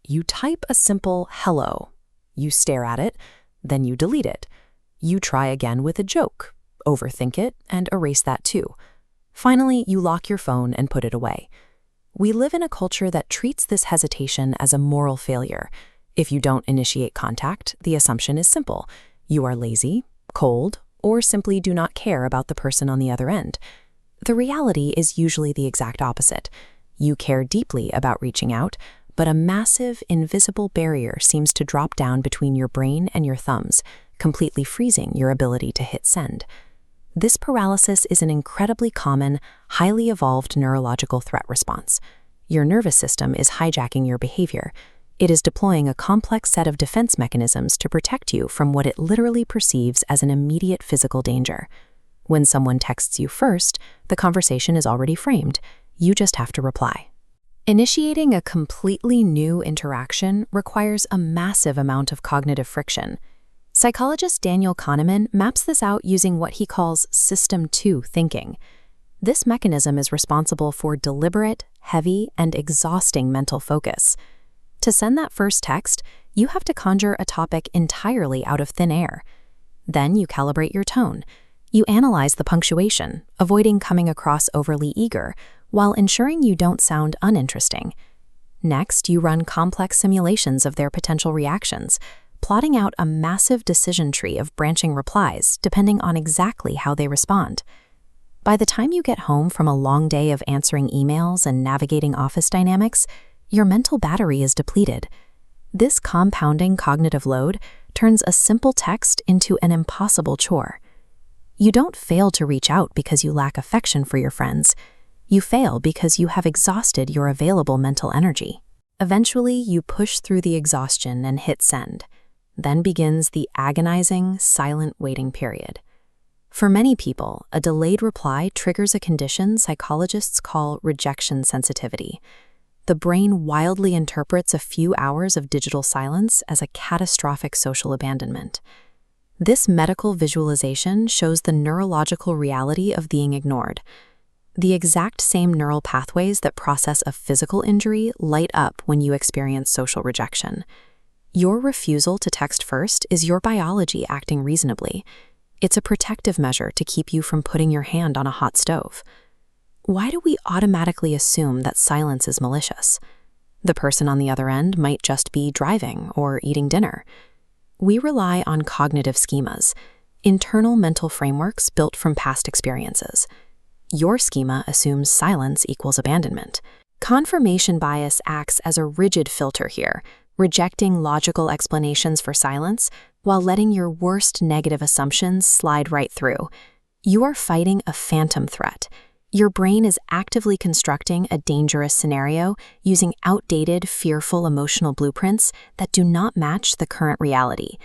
You type a simple hello. You stare at it, then you delete it. You try again with a joke, overthink it, and erase that too. Finally, you lock your phone and put it away. We live in a culture that treats this hesitation as a moral failure. If you don't initiate contact, the assumption is simple. You are lazy, cold, or simply do not care about the person on the other end. The reality is usually the exact opposite. You care deeply about reaching out, but a massive, invisible barrier seems to drop down between your brain and your thumbs, completely freezing your ability to hit send. This paralysis is an incredibly common, highly evolved neurological threat response. Your nervous system is hijacking your behavior. It is deploying a complex set of defense mechanisms to protect you from what it literally perceives as an immediate physical danger. When someone texts you first, the conversation is already framed. You just have to reply. Initiating a completely new interaction requires a massive amount of cognitive friction. Psychologist Daniel Kahneman maps this out using what he calls System 2 thinking. This mechanism is responsible for deliberate, heavy, and exhausting mental focus. To send that first text, you have to conjure a topic entirely out of thin air. Then you calibrate your tone. You analyze the punctuation, avoiding coming across overly eager, while ensuring you don't sound uninteresting. Next, you run complex simulations of their potential reactions, plotting out a massive decision tree of branching replies depending on exactly how they respond. By the time you get home from a long day of answering emails and navigating office dynamics, your mental battery is depleted. This compounding cognitive load turns a simple text into an impossible chore. You don't fail to reach out because you lack affection for your friends. You fail because you have exhausted your available mental energy. Eventually, you push through the exhaustion and hit send. Then begins the agonizing, silent waiting period. For many people, a delayed reply triggers a condition psychologists call rejection sensitivity. The brain wildly interprets a few hours of digital silence as a catastrophic social abandonment. This medical visualization shows the neurological reality of being ignored. The exact same neural pathways that process a physical injury light up when you experience social rejection. Your refusal to text first is your biology acting reasonably. It's a protective measure to keep you from putting your hand on a hot stove. Why do we automatically assume that silence is malicious? The person on the other end might just be driving or eating dinner. We rely on cognitive schemas, internal mental frameworks built from past experiences. Your schema assumes silence equals abandonment. Confirmation bias acts as a rigid filter here, rejecting logical explanations for silence while letting your worst negative assumptions slide right through. You are fighting a phantom threat. Your brain is actively constructing a dangerous scenario using outdated, fearful emotional blueprints that do not match the current reality.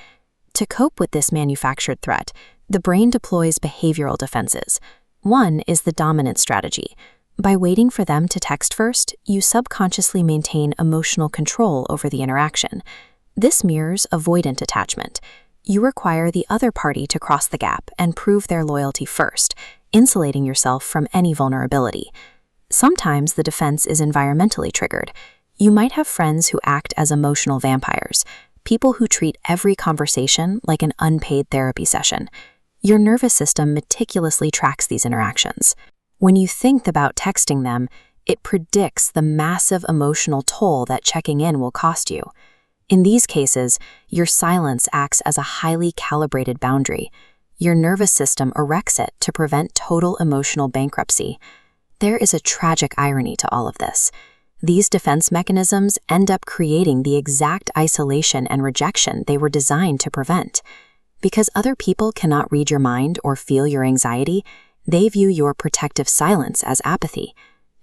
To cope with this manufactured threat, the brain deploys behavioral defenses. One is the dominant strategy. By waiting for them to text first, you subconsciously maintain emotional control over the interaction. This mirrors avoidant attachment. You require the other party to cross the gap and prove their loyalty first, insulating yourself from any vulnerability. Sometimes the defense is environmentally triggered. You might have friends who act as emotional vampires, people who treat every conversation like an unpaid therapy session. Your nervous system meticulously tracks these interactions. When you think about texting them, it predicts the massive emotional toll that checking in will cost you. In these cases, your silence acts as a highly calibrated boundary. Your nervous system erects it to prevent total emotional bankruptcy. There is a tragic irony to all of this. These defense mechanisms end up creating the exact isolation and rejection they were designed to prevent. Because other people cannot read your mind or feel your anxiety, they view your protective silence as apathy.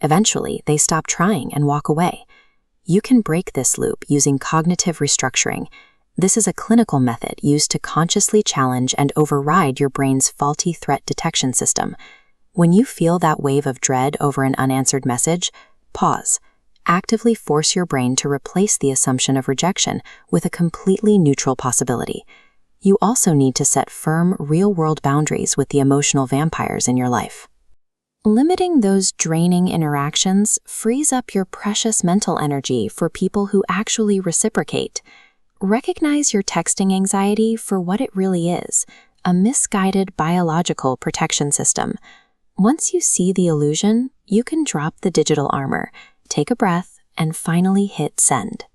Eventually, they stop trying and walk away. You can break this loop using cognitive restructuring. This is a clinical method used to consciously challenge and override your brain's faulty threat detection system. When you feel that wave of dread over an unanswered message, pause. Actively force your brain to replace the assumption of rejection with a completely neutral possibility. You also need to set firm, real-world boundaries with the emotional vampires in your life. Limiting those draining interactions frees up your precious mental energy for people who actually reciprocate. Recognize your texting anxiety for what it really is, a misguided biological protection system. Once you see the illusion, you can drop the digital armor, take a breath, and finally hit send.